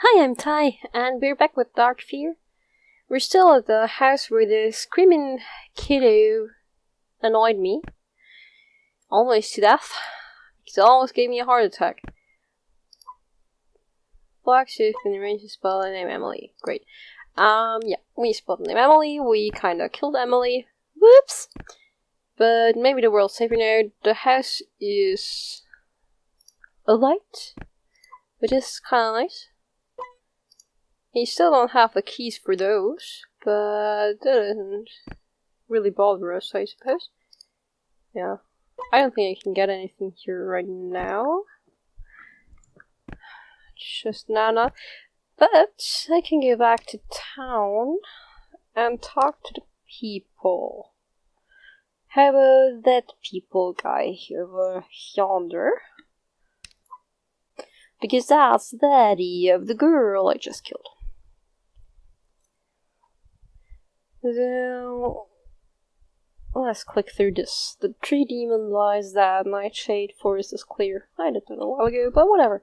Hi, I'm Ty, and we're back with Dark Fear. We're still at the house where the screaming kiddo annoyed me. Almost to death. Because it almost gave me a heart attack. Black shift and the range to spell the name Emily. Great. We spelled the name Emily. We kinda killed Emily. Whoops! But maybe the world's safer now. The house is alight, which is kinda nice. You still don't have the keys for those, but that doesn't really bother us, I suppose. Yeah. I don't think I can get anything here right now. Just now not. But I can go back to town and talk to the people. How about that people guy over yonder? Because that's the daddy of the girl I just killed. So, let's click through this. The tree demon lies that nightshade forest is clear. I did that a while ago, but whatever.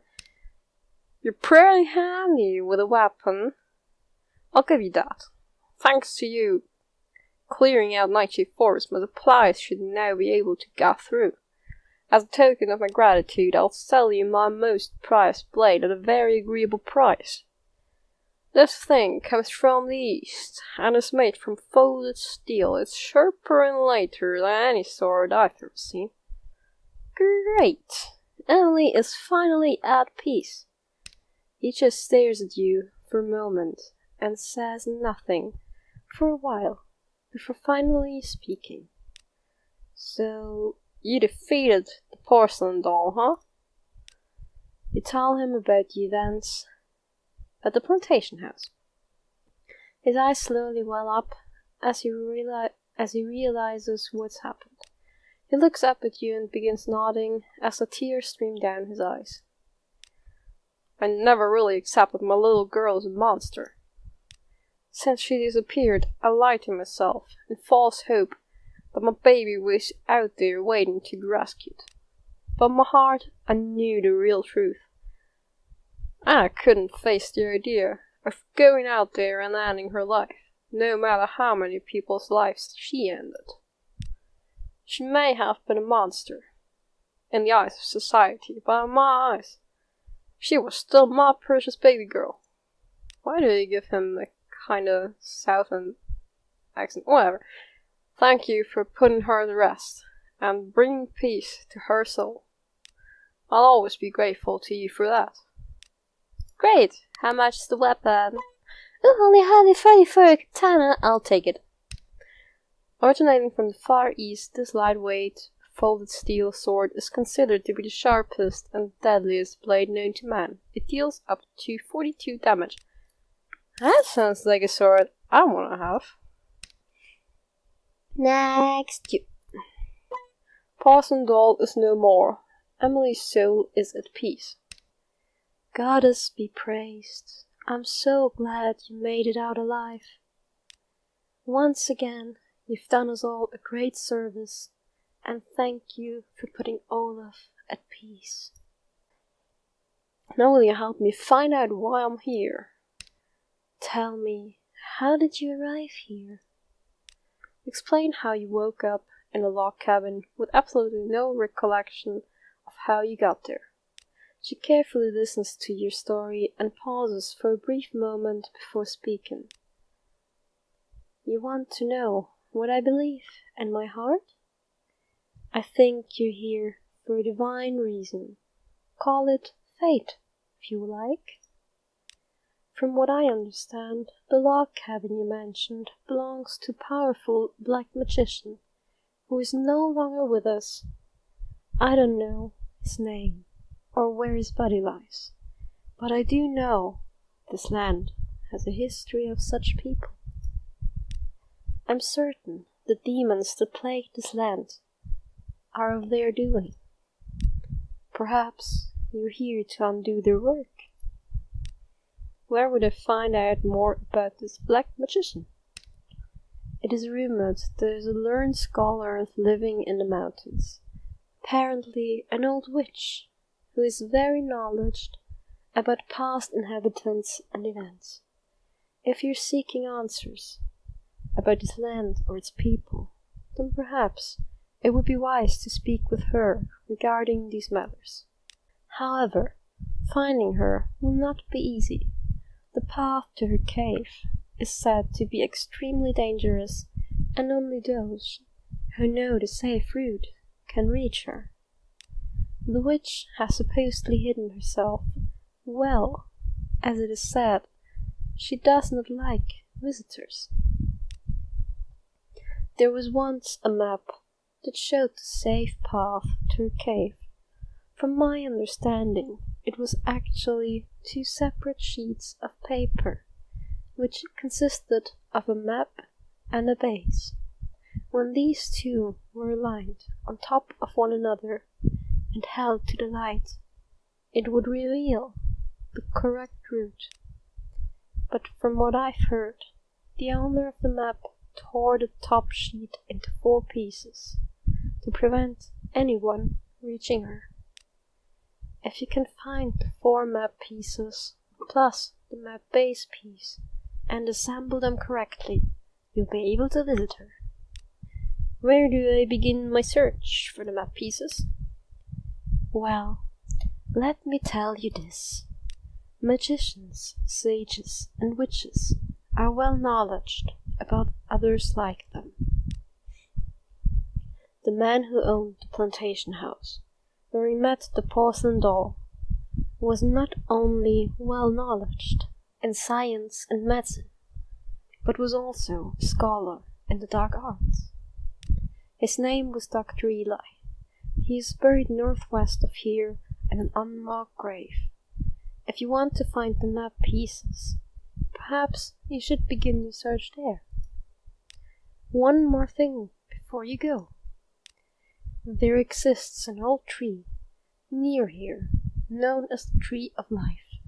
You're pretty handy with a weapon. I'll give you that. Thanks to you, clearing out nightshade forest, my supplies should now be able to get through. As a token of my gratitude, I'll sell you my most prized blade at a very agreeable price. This thing comes from the east, and is made from folded steel. It's sharper and lighter than any sword I've ever seen. Great! Emily is finally at peace. He just stares at you for a moment, and says nothing for a while, before finally speaking. So, you defeated the porcelain doll, huh? You tell him about the events at the plantation house. His eyes slowly well up as he realizes what's happened. He looks up at you and begins nodding as the tears stream down his eyes. I never really accepted my little girl as a monster. Since she disappeared, I lied to myself in false hope that my baby was out there waiting to be rescued. But in my heart, I knew the real truth. And I couldn't face the idea of going out there and ending her life, no matter how many people's lives she ended. She may have been a monster, in the eyes of society, but in my eyes, she was still my precious baby girl. Why do they give him a kinda southern accent? Whatever. Thank you for putting her to rest, and bringing peace to her soul. I'll always be grateful to you for that. Great! How much is the weapon? Only hardly 30 for a katana. I'll take it. Originating from the Far East, this lightweight, folded steel sword is considered to be the sharpest and deadliest blade known to man. It deals up to 42 damage. That sounds like a sword I wanna have. Next, you. Parson Doll is no more. Emily's soul is at peace. Goddess be praised. I'm so glad you made it out alive. Once again, you've done us all a great service, and thank you for putting Olaf at peace. Now will you help me find out why I'm here? Tell me, how did you arrive here? Explain how you woke up in a log cabin with absolutely no recollection of how you got there. She carefully listens to your story and pauses for a brief moment before speaking. You want to know what I believe in my heart? I think you're here for a divine reason. Call it fate, if you like. From what I understand, the log cabin you mentioned belongs to a powerful black magician who is no longer with us. I don't know his name or where his body lies, but I do know this land has a history of such people. I'm certain the demons that plague this land are of their doing. Perhaps you're here to undo their work. Where would I find out more about this black magician? It is rumored there is a learned scholar living in the mountains, apparently an old witch, who is very knowledgeable about past inhabitants and events. If you're seeking answers about this land or its people, then perhaps it would be wise to speak with her regarding these matters. However, finding her will not be easy. The path to her cave is said to be extremely dangerous, and only those who know the safe route can reach her. The witch has supposedly hidden herself well, as it is said she does not like visitors. There was once a map that showed the safe path to her cave. From my understanding, it was actually 2 separate sheets of paper, which consisted of a map and a base. When these two were aligned on top of one another and held to the light, it would reveal the correct route. But from what I've heard, the owner of the map tore the top sheet into 4 pieces to prevent anyone reaching her. If you can find the 4 map pieces plus the map base piece and assemble them correctly, you'll be able to visit her. Where do I begin my search for the map pieces? Well, let me tell you this. Magicians, sages, and witches are well knowledged about others like them. The man who owned the plantation house, where he met the porcelain doll, was not only well knowledged in science and medicine, but was also a scholar in the dark arts. His name was Dr. Eli. He is buried northwest of here in an unmarked grave. If you want to find the map pieces, perhaps you should begin your search there. One more thing before you go. There exists an old tree near here, known as the Tree of Life.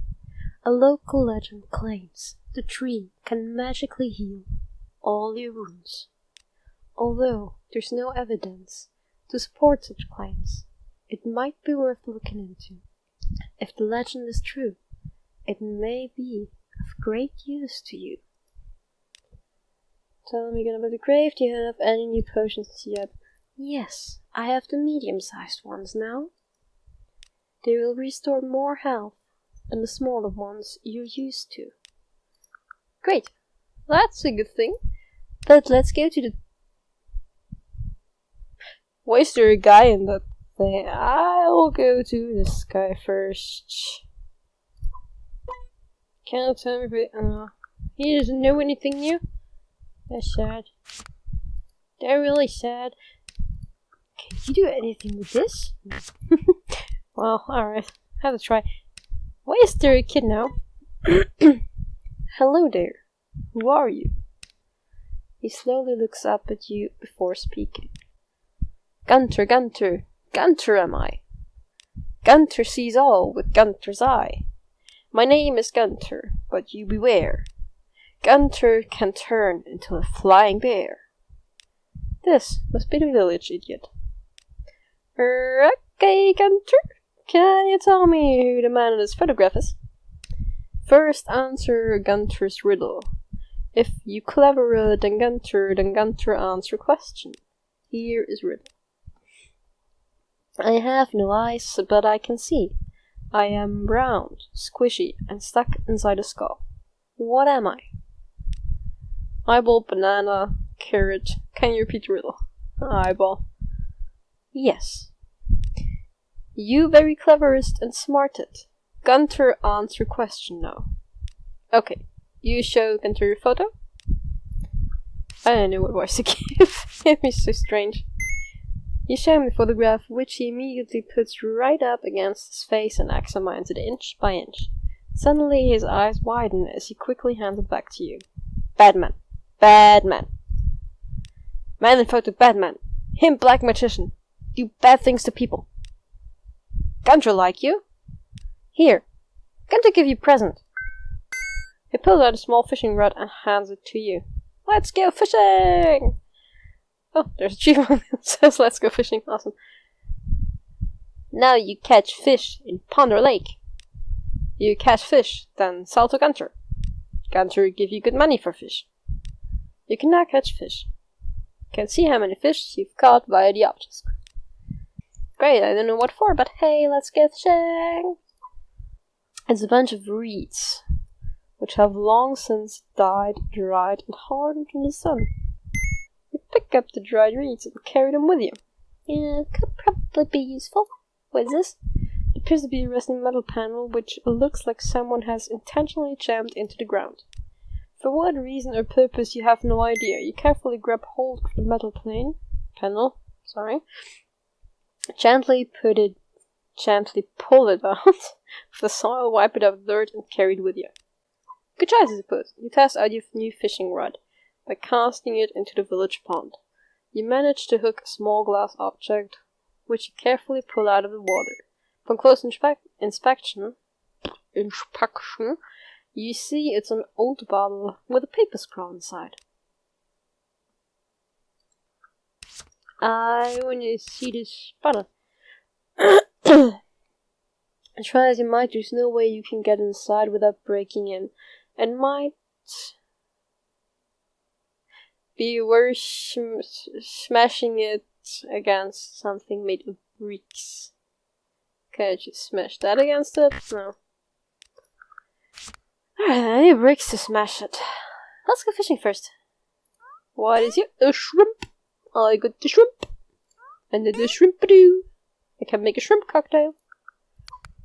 A local legend claims the tree can magically heal all your wounds. Although there's no evidence to support such claims, it might be worth looking into. If the legend is true, it may be of great use to you. Tell me again about the grave. Do you have any new potions yet? Yes, I have the medium-sized ones now. They will restore more health than the smaller ones you're used to. Great, that's a good thing. But let's go to the... Why is there a guy in that thing? I'll go to this guy first. Can't tell me, but he doesn't know anything new. That's sad. They're really sad. Can you do anything with this? Well, alright. Have a try. Why is there a kid now? Hello there. Who are you? He slowly looks up at you before speaking. Gunter, Gunter. Gunter am I. Gunter sees all with Gunter's eye. My name is Gunter, but you beware. Gunter can turn into a flying bear. This must be the village idiot. Okay, Gunter. Can you tell me who the man in this photograph is? First answer Gunter's riddle. If you cleverer than Gunter answer question. Here is riddle. I have no eyes, but I can see. I am round, squishy, and stuck inside a skull. What am I? Eyeball, banana, carrot. Can you repeat the riddle? Eyeball. Yes. You very cleverest and smartest. Gunter answer question now. Okay, you show Gunter your photo? I don't know what voice to give. It was so strange. You show him the photograph, which he immediately puts right up against his face and examines it inch by inch. Suddenly his eyes widen as he quickly hands it back to you. Bad man. Bad man. Man in photo, bad man. Him black magician. Do bad things to people. Gunter like you? Here. Gunter give you present. He pulls out a small fishing rod and hands it to you. Let's go fishing! Oh, there's a achievement that says let's go fishing. Awesome. Now you catch fish in Ponder Lake. You catch fish, then sell to Gunter. Gunter give you good money for fish. You can now catch fish. Can see how many fish you've caught via the obelisk. Great, I don't know what for, but hey, let's get fishing! It's a bunch of reeds, which have long since died, dried, and hardened in the sun. You pick up the dried reeds and carry them with you. Yeah, could probably be useful. What is this? It appears to be a rusty metal panel, which looks like someone has intentionally jammed into the ground. For what reason or purpose you have no idea. You carefully grab hold of the metal panel, gently pull it out of the soil, wipe it off dirt, and carry it with you. Good choice, I suppose. You test out your new fishing rod by casting it into the village pond. You manage to hook a small glass object, which you carefully pull out of the water. Upon close inspection, you see it's an old bottle with a paper scroll inside. I want to see this bottle. Try as you might, there's no way you can get inside without breaking in. And might be worth smashing it against something made of bricks. Can I just smash that against it? No. Alright, I need bricks to smash it. Let's go fishing first. What is it? A shrimp. I got the shrimp. And the shrimp Pt2. I can make a shrimp cocktail.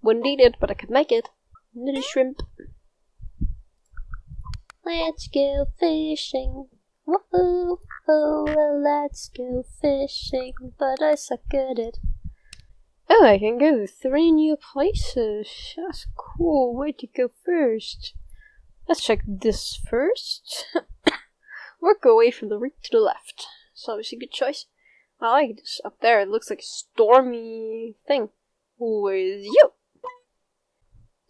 Wouldn't eat it, but I could make it. Little shrimp. Let's go fishing. Woohoo! Oh, well, let's go fishing. But I suck at it. Oh, I can go to 3 new places. That's cool. Where to go first? Let's check this first. Work away from the reed to the left. It's obviously a good choice. I like this up there. It looks like a stormy thing. Who is you?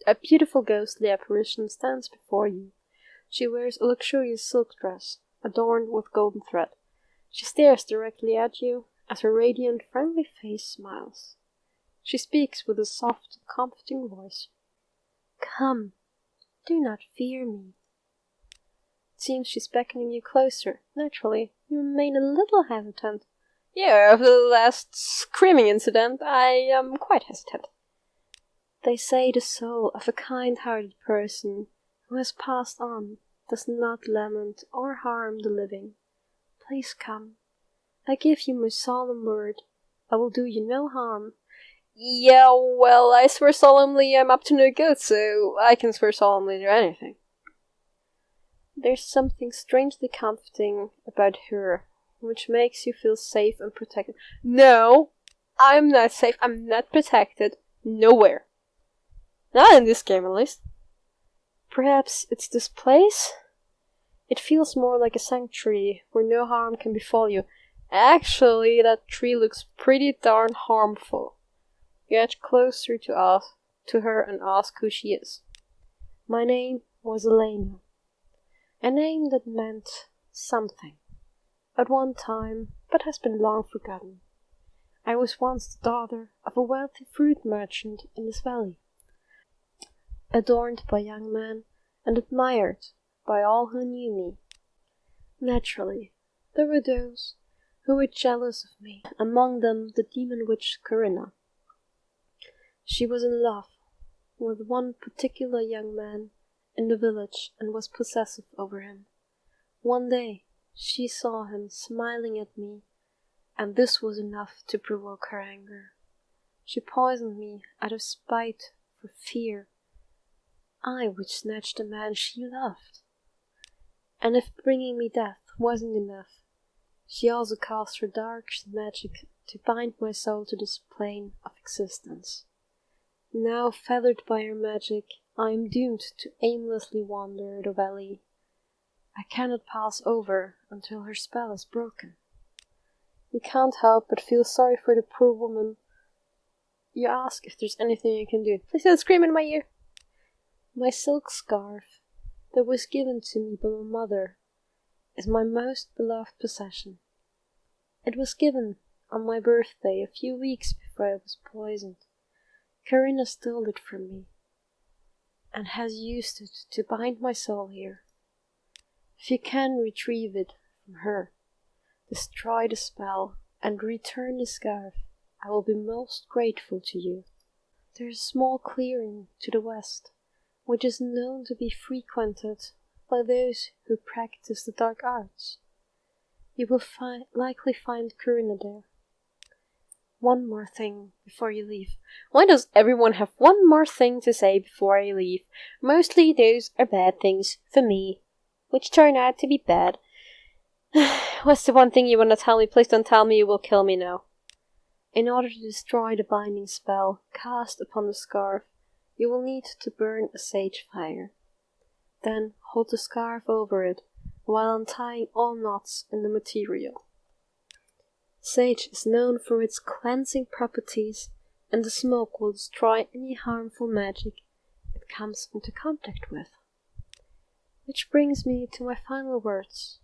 A beautiful ghostly apparition stands before you. She wears a luxurious silk dress, adorned with golden thread. She stares directly at you as her radiant, friendly face smiles. She speaks with a soft, comforting voice. Come, do not fear me. It seems she's beckoning you closer. Naturally, you remain a little hesitant. Yeah, after the last screaming incident, I am quite hesitant. They say the soul of a kind-hearted person who has passed on does not lament or harm the living. Please come. I give you my solemn word. I will do you no harm. Yeah, well, I swear solemnly I'm up to no good, so I can swear solemnly to anything. There's something strangely comforting about her, which makes you feel safe and protected. No, I'm not safe, I'm not protected, nowhere. Not in this game, at least. Perhaps it's this place? It feels more like a sanctuary, where no harm can befall you. Actually, that tree looks pretty darn harmful. You edge closer to her and ask who she is. My name was Elena. A name that meant something. At one time, but has been long forgotten. I was once the daughter of a wealthy fruit merchant in this valley. Adorned by young men and admired by all who knew me. Naturally, there were those who were jealous of me, among them the demon witch Corinna. She was in love with one particular young man in the village and was possessive over him. One day she saw him smiling at me, and this was enough to provoke her anger. She poisoned me out of spite, for fear. I would snatch the man she loved. And if bringing me death wasn't enough, she also cast her dark magic to bind my soul to this plane of existence. Now feathered by her magic, I am doomed to aimlessly wander the valley. I cannot pass over until her spell is broken. You can't help but feel sorry for the poor woman. You ask if there's anything you can do. Please don't scream in my ear. My silk scarf, that was given to me by my mother, is my most beloved possession. It was given on my birthday a few weeks before I was poisoned. Corinna stole it from me. and has used it to bind my soul here. If you can retrieve it from her, destroy the spell, and return the scarf, I will be most grateful to you. There is a small clearing to the west, which is known to be frequented by those who practice the dark arts. You will likely find Kurina there. One more thing before you leave. Why does everyone have one more thing to say before I leave? Mostly those are bad things for me, which turn out to be bad. What's the one thing you want to tell me? Please don't tell me you will kill me now. In order to destroy the binding spell cast upon the scarf, you will need to burn a sage fire. Then hold the scarf over it, while untying all knots in the material. Sage is known for its cleansing properties, and the smoke will destroy any harmful magic it comes into contact with. Which brings me to my final words.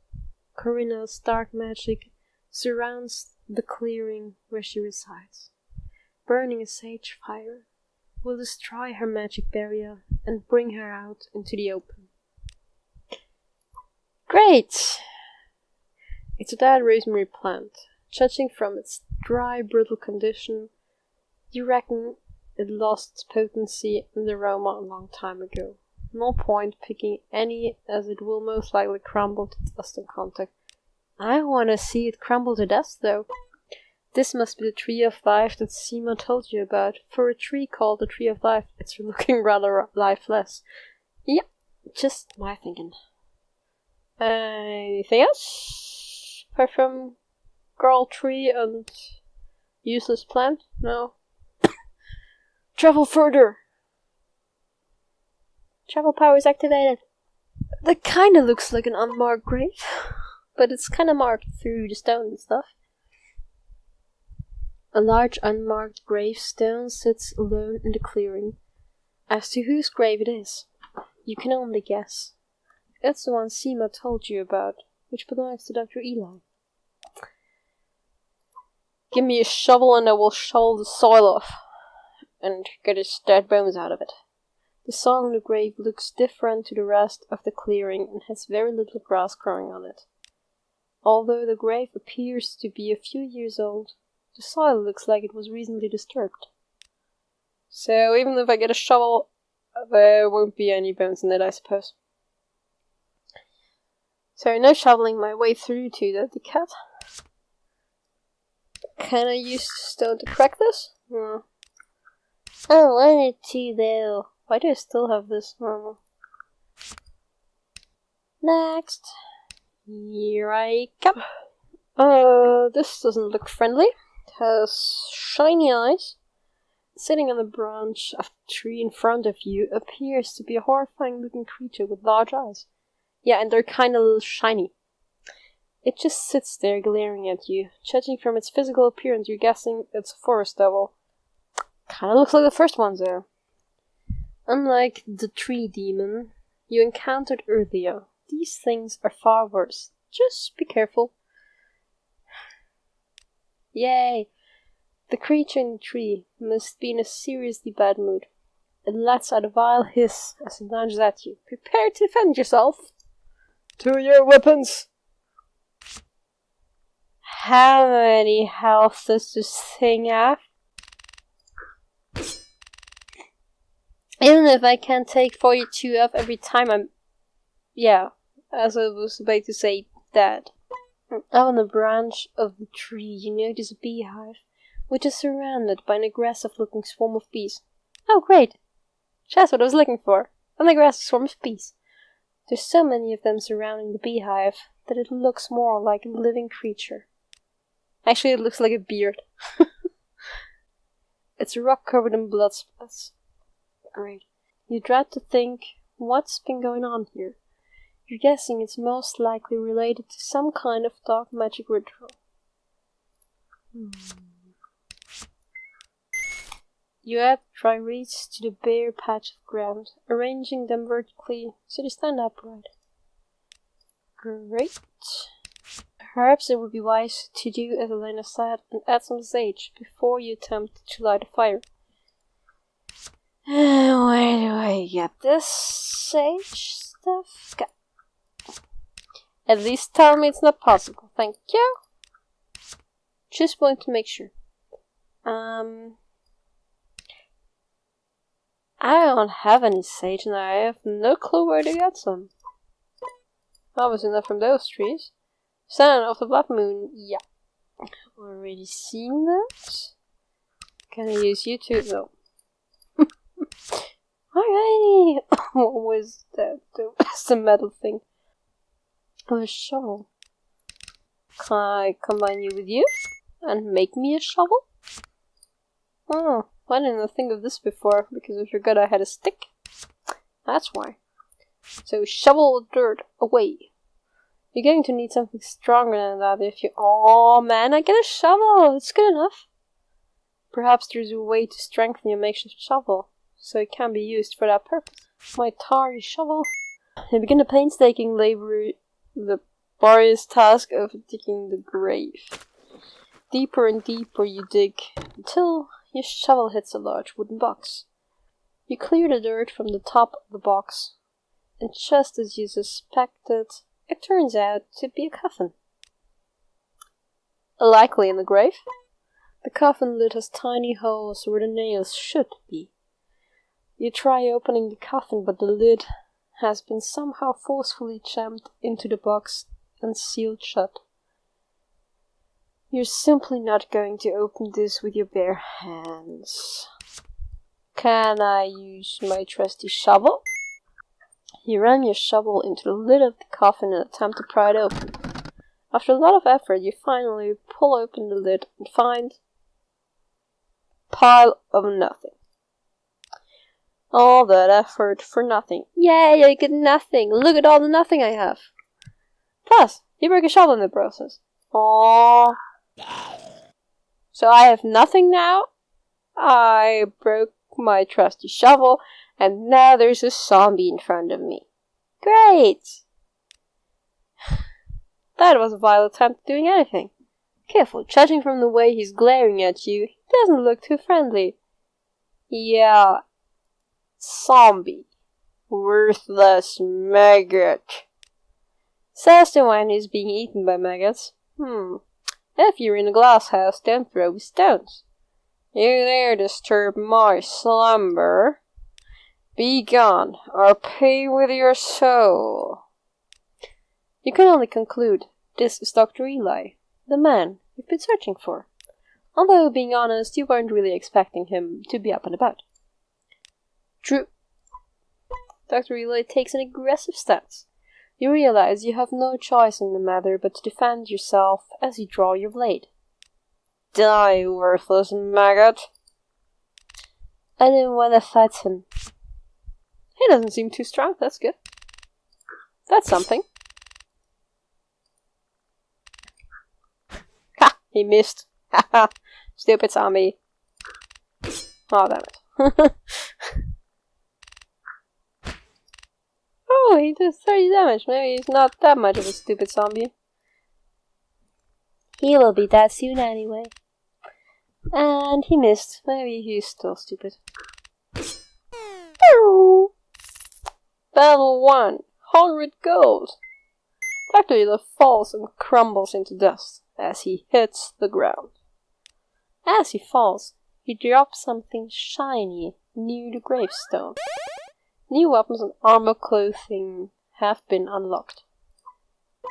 Kurina's dark magic surrounds the clearing where she resides. Burning a sage fire will destroy her magic barrier and bring her out into the open. Great! It's a dead rosemary plant. Judging from its dry, brittle condition, you reckon it lost its potency and aroma a long time ago. No point picking any, as it will most likely crumble to dust in contact. I want to see it crumble to dust, though. This must be the Tree of Life that Seema told you about. For a tree called the Tree of Life, it's looking rather lifeless. Yep, just my thinking. Anything else? Apart from girl tree and useless plant? No. Travel further! Travel powers activated. That kinda looks like an unmarked grave, but it's kinda marked through the stone and stuff. A large unmarked gravestone sits alone in the clearing. As to whose grave it is, you can only guess. It's the one Seema told you about, which belongs to Dr. Eli. Give me a shovel and I will shovel the soil off, and get his dead bones out of it. The soil in the grave looks different to the rest of the clearing and has very little grass growing on it. Although the grave appears to be a few years old, the soil looks like it was recently disturbed. So even if I get a shovel, there won't be any bones in it, I suppose. So no shoveling my way through to the cat. Can I use stone to crack this? I wanted to though. Why do I still have this? Next. Here I come. This doesn't look friendly. It has shiny eyes. Sitting on the branch of the tree in front of you appears to be a horrifying looking creature with large eyes. Yeah, and they're kinda shiny. It just sits there glaring at you. Judging from its physical appearance, you're guessing it's a forest devil. Kinda looks like the first one there. Unlike the tree demon you encountered earlier, these things are far worse. Just be careful. Yay! The creature in the tree must be in a seriously bad mood. It lets out a vile hiss as it lunges at you. Prepare to defend yourself! To your weapons! How many health does this thing have? Even if I can take 42 off every time I'm... Yeah, as I was about to say, dead. Up on the branch of the tree you notice a beehive, which is surrounded by an aggressive-looking swarm of bees. Oh, great! That's what I was looking for. An aggressive swarm of bees. There's so many of them surrounding the beehive that it looks more like a living creature. Actually, it looks like a beard. It's a rock covered in blood spots. Great. You dread to think what's been going on here. You're guessing it's most likely related to some kind of dark magic ritual. You add dry reeds to the bare patch of ground, arranging them vertically so they stand upright. Great. Perhaps it would be wise to do as Elena said and add some sage before you attempt to light a fire. Where do I get this sage stuff? Go. At least tell me it's not possible. Thank you. Just want to make sure. I don't have any sage and I have no clue where to get some. Obviously not from those trees. Standing off the blood moon, yeah. Already seen those? Can I use you too? No. Alrighty. What was that? That's the metal thing. Oh, a shovel. Can I combine you with you? And make me a shovel? Oh, I didn't think of this before, because I forgot I had a stick. That's why. So shovel the dirt away. You're going to need something stronger than that if you... Oh man, I get a shovel! It's good enough. Perhaps there's a way to strengthen your makeshift shovel, so it can be used for that purpose. My tarry shovel. You begin the painstaking labor, the laborious task of digging the grave. Deeper and deeper you dig, until your shovel hits a large wooden box. You clear the dirt from the top of the box, and just as you suspected, it turns out to be a coffin. Likely in the grave. The coffin lid has tiny holes where the nails should be. You try opening the coffin, but the lid has been somehow forcefully jammed into the box and sealed shut. You're simply not going to open this with your bare hands. Can I use my trusty shovel? You ram your shovel into the lid of the coffin and attempt to pry it open. After a lot of effort, you finally pull open the lid and find a pile of nothing. All that effort for nothing. Yay, I get nothing! Look at all the nothing I have! Plus, you broke a shovel in the process. Aww. So I have nothing now? I broke my trusty shovel, and now there's a zombie in front of me. Great! That was a vile attempt at doing anything. Careful, judging from the way he's glaring at you, he doesn't look too friendly. Yeah. Zombie. Worthless maggot. Says the one who's being eaten by maggots. If you're in a glass house, don't throw stones. You dare disturb my slumber. Be gone, or pay with your soul. You can only conclude this is Dr. Eli, the man you've been searching for. Although, being honest, you weren't really expecting him to be up and about. True. Dr. Eli takes an aggressive stance. You realize you have no choice in the matter but to defend yourself as you draw your blade. Die, worthless maggot! I didn't want to fight him. He doesn't seem too strong, that's good. That's something. Ha! He missed. Haha! Stupid zombie. Oh, damn it. Oh, he does 30 damage. Maybe he's not that much of a stupid zombie. He will be dead soon anyway. And he missed. Maybe he's still stupid. Battle 1. 100 gold. Dr. Eli falls and crumbles into dust as he hits the ground. As he falls, he drops something shiny near the gravestone. New weapons and armor clothing have been unlocked.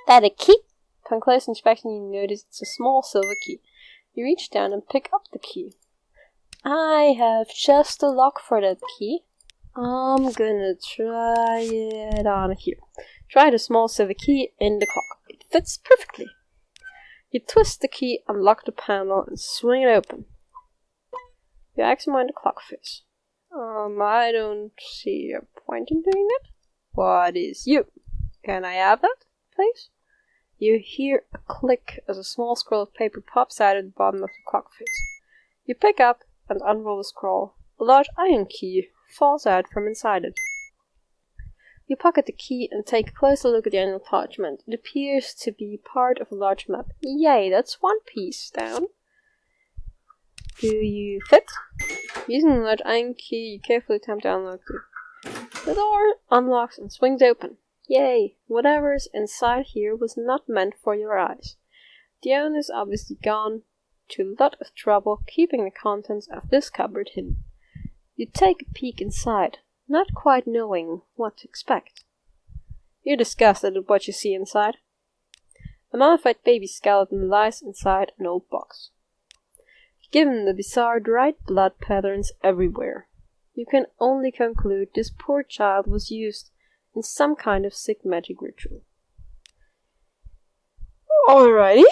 That a key? Upon close inspection you notice it's a small silver key. You reach down and pick up the key. I have just a lock for that key. I'm gonna try it on here. Try the small silver key in the clock. It fits perfectly. You twist the key, unlock the panel, and swing it open. You examine the clock face. I don't see a point in doing that. What is you? Can I have that, please? You hear a click as a small scroll of paper pops out at the bottom of the clock face. You pick up and unroll the scroll. A large iron key falls out from inside it. You pocket the key and take a closer look at the annual parchment. It appears to be part of a large map. Yay, that's one piece down. Do you fit? Using the left iron key, you carefully attempt to unlock the door unlocks and swings open. Yay! Whatever's inside here was not meant for your eyes. The owner is obviously gone to a lot of trouble keeping the contents of this cupboard hidden. You take a peek inside, not quite knowing what to expect. You're disgusted at what you see inside. A mummified baby skeleton lies inside an old box. Given the bizarre dried blood patterns everywhere, you can only conclude this poor child was used in some kind of sick magic ritual. Alrighty.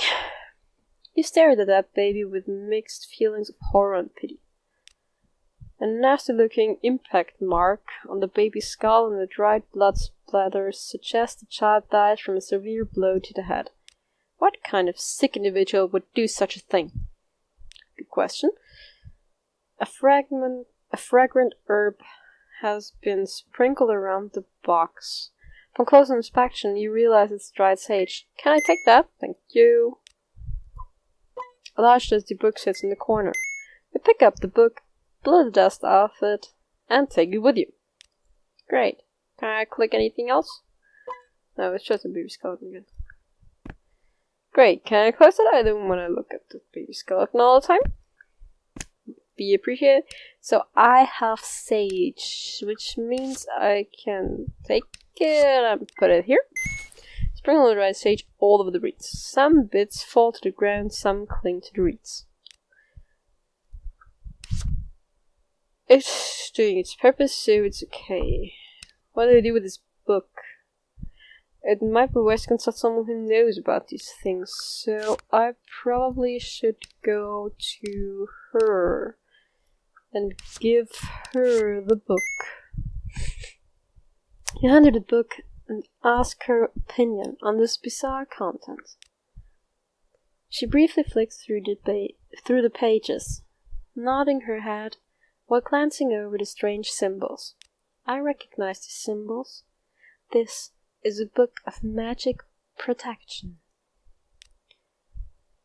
You stared at that baby with mixed feelings of horror and pity. A nasty-looking impact mark on the baby's skull and the dried blood splatters suggest the child died from a severe blow to the head. What kind of sick individual would do such a thing? Good question. A fragrant herb has been sprinkled around the box. Upon closer inspection, you realize it's dried sage. Can I take that? Thank you. A large dusty book sits in the corner. You pick up the book, blow the dust off it, and take it with you. Great. Can I click anything else? No, it's just a baby skeleton again. Great. Can I close it? I don't want to look at the baby skeleton all the time. Be appreciated. So I have sage, which means I can take it and put it here. Sprinkle the dried sage all over the reeds. Some bits fall to the ground, some cling to the reeds. It's doing its purpose, so it's okay. What do I do with this book? It might be wise to consult someone who knows about these things, so I probably should go to her and give her the book. You hand her the book and ask her opinion on this bizarre content. She briefly flicks through the pages, nodding her head while glancing over the strange symbols. I recognize these symbols. This is a book of magic protection.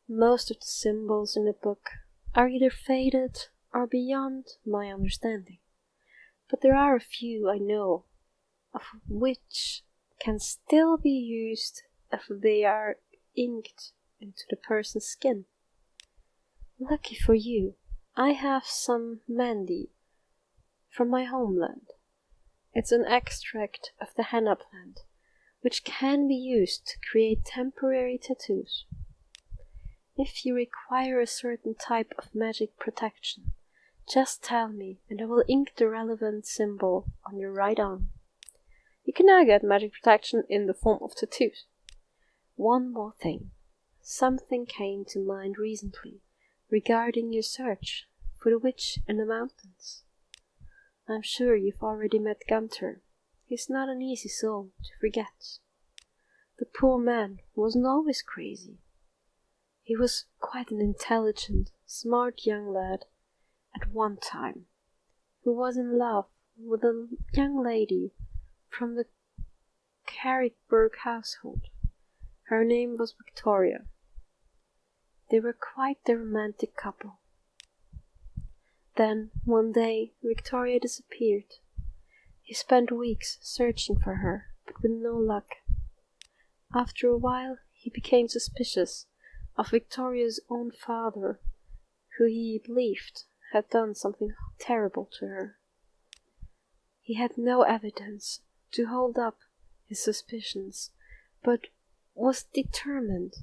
Most of the symbols in the book are either faded or beyond my understanding, but there are a few I know of which can still be used if they are inked into the person's skin. Lucky for you, I have some Mandy from my homeland. It's an extract of the henna plant, which can be used to create temporary tattoos. If you require a certain type of magic protection, just tell me and I will ink the relevant symbol on your right arm. You can now get magic protection in the form of tattoos. One more thing. Something came to mind recently regarding your search for the witch in the mountains. I'm sure you've already met Gunter. He's not an easy soul to forget. The poor man wasn't always crazy. He was quite an intelligent, smart young lad at one time, who was in love with a young lady from the Carrickburg household. Her name was Victoria. They were quite the romantic couple. Then, one day, Victoria disappeared. He spent weeks searching for her, but with no luck. After a while, he became suspicious of Victoria's own father, who he believed had done something terrible to her. He had no evidence to hold up his suspicions, but was determined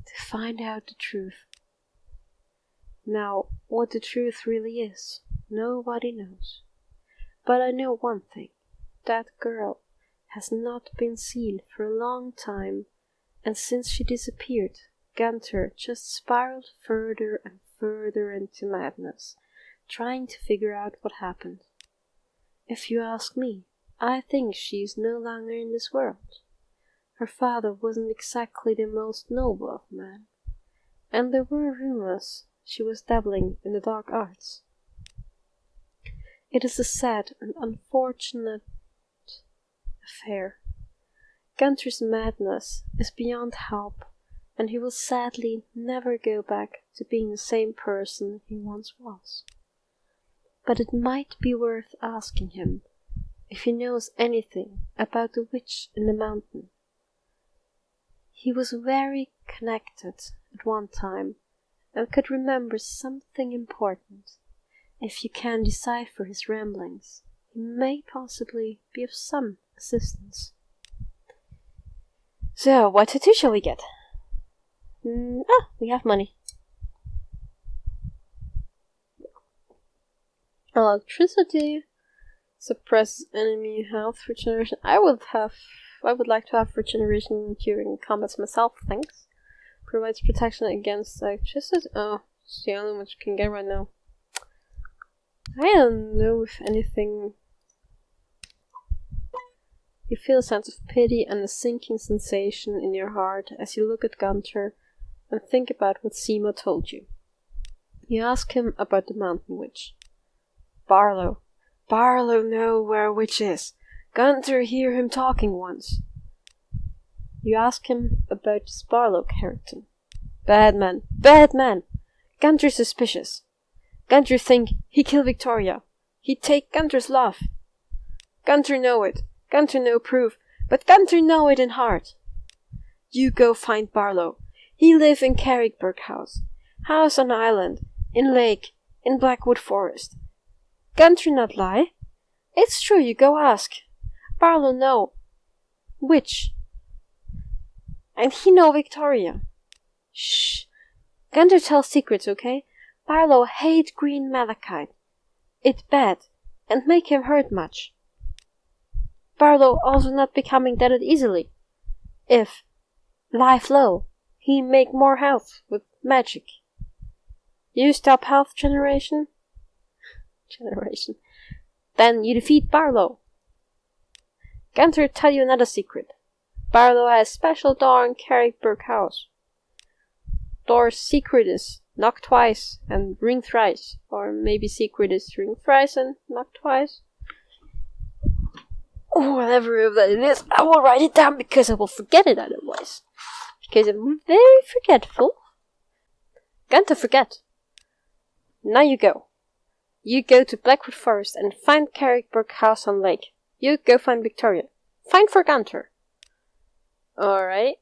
to find out the truth. Now, what the truth really is, nobody knows. But I know one thing. That girl has not been seen for a long time, and since she disappeared, Gunter just spiraled further and further into madness, trying to figure out what happened. If you ask me, I think she is no longer in this world. Her father wasn't exactly the most noble of men, and there were rumors she was dabbling in the dark arts. It is a sad and unfortunate affair. Gunter's madness is beyond help, and he will sadly never go back to being the same person he once was. but it might be worth asking him if he knows anything about the witch in the mountain. He was very connected at one time and could remember something important. If you can decipher his ramblings, he may possibly be of some assistance. So, what tattoo shall we get? We have money. Electricity. Suppress enemy health regeneration. I would like to have regeneration during combats myself, thanks. Provides protection against electricity. Oh, it's the only one you can get right now. I don't know if anything. You feel a sense of pity and a sinking sensation in your heart as you look at Gunter and think about what Simo told you. You ask him about the mountain witch. Barlow know where a witch is. Gunter hear him talking once. You ask him about this Barlow character. Bad man. Gunter suspicious. Gunter think he kill Victoria. He take Gunter's love. Gunter know it. Gunter no proof, but Gunter know it in heart. You go find Barlow. He live in Carrickburg house. House on island. In lake. In Blackwood forest. Gunter not lie. It's true, you go ask. Barlow know. Witch. And he know Victoria. Shh. Gunter tell secrets, okay? Barlow hate green malachite. It bad, and make him hurt much. Barlow also not becoming dead easily. If life low, he make more health with magic. You stop health generation? Then you defeat Barlow. Gunter tell you another secret. Barlow has special door in Carrickburg house. Door's secret is knock twice and ring thrice. Or maybe secret is ring thrice and knock twice. Whatever that it is, I will write it down because I will forget it otherwise. Because I'm very forgetful. Gunter forget. Now you go. You go to Blackwood Forest and find Carrickburg house on lake. You go find Victoria. Find for Gunter. Alright.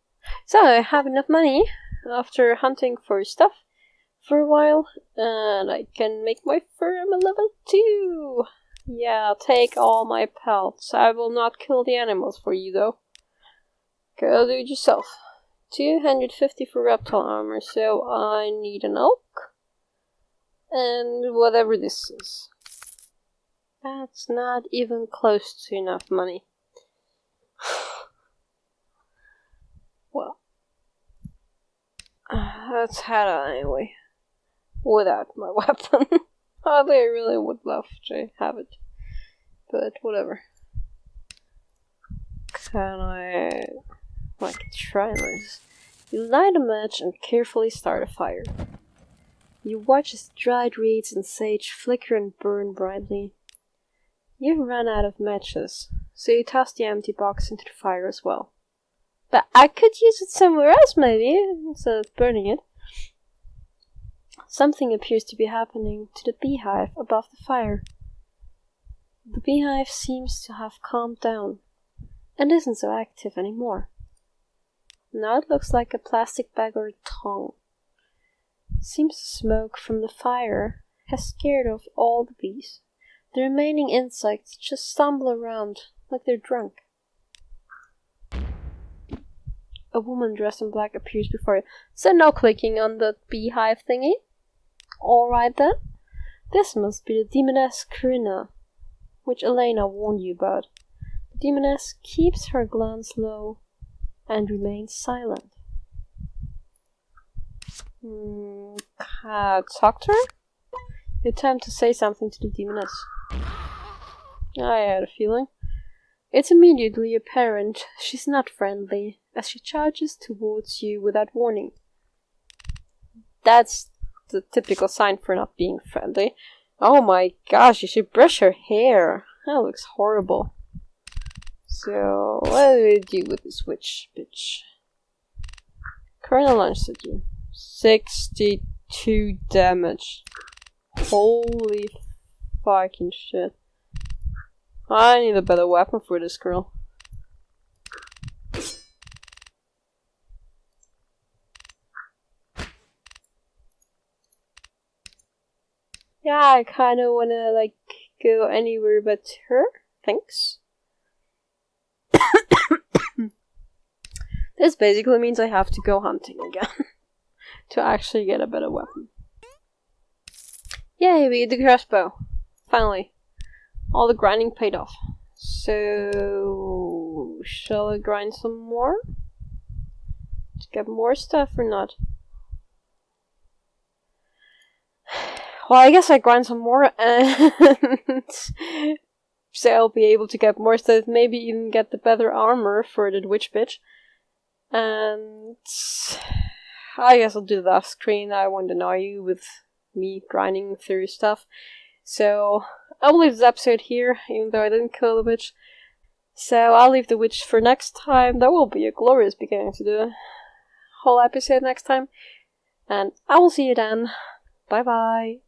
So I have enough money after hunting for stuff for a while. And I can make my firm a level 2. Yeah, take all my pelts. I will not kill the animals for you though. Go do it yourself. 250 for reptile armor, so I need an oak. And whatever this is. That's not even close to enough money. Well, let's head on anyway. Without my weapon. Although I really would love to have it. But whatever. Can I try this? You light a match and carefully start a fire. You watch as dried reeds and sage flicker and burn brightly. You've run out of matches, so you toss the empty box into the fire as well. But I could use it somewhere else maybe, instead of burning it. Something appears to be happening to the beehive above the fire. The beehive seems to have calmed down, and isn't so active anymore. Now it looks like a plastic bag or a tongue. Seems the smoke from the fire has scared off all the bees. The remaining insects just stumble around like they're drunk. A woman dressed in black appears before you. So no clicking on the beehive thingy. Alright then. This must be the demoness Corinna, which Elena warned you about. The demoness keeps her glance low and remains silent. Talk to her? You attempt to say something to the demoness. I had a feeling. It's immediately apparent she's not friendly, as she charges towards you without warning. That's the typical sign for not being friendly. Oh my gosh, you should brush her hair. That looks horrible. So, what do we do with this witch bitch? Colonel launched at you. 62 damage. Holy fucking shit. I need a better weapon for this girl. Yeah, I kinda wanna, like, go anywhere but her. Thanks. This basically means I have to go hunting again. To actually get a better weapon. Yay, we get the crossbow. Finally. All the grinding paid off. So... shall I grind some more? To get more stuff or not? Well, I guess I grind some more and... so I'll be able to get more stuff, maybe even get the better armor for the witch bitch. And... I guess I'll do the off screen. I won't annoy you with me grinding through stuff. So, I'll leave this episode here, even though I didn't kill the witch. So, I'll leave the witch for next time. That will be a glorious beginning to the whole episode next time. And I will see you then. Bye bye.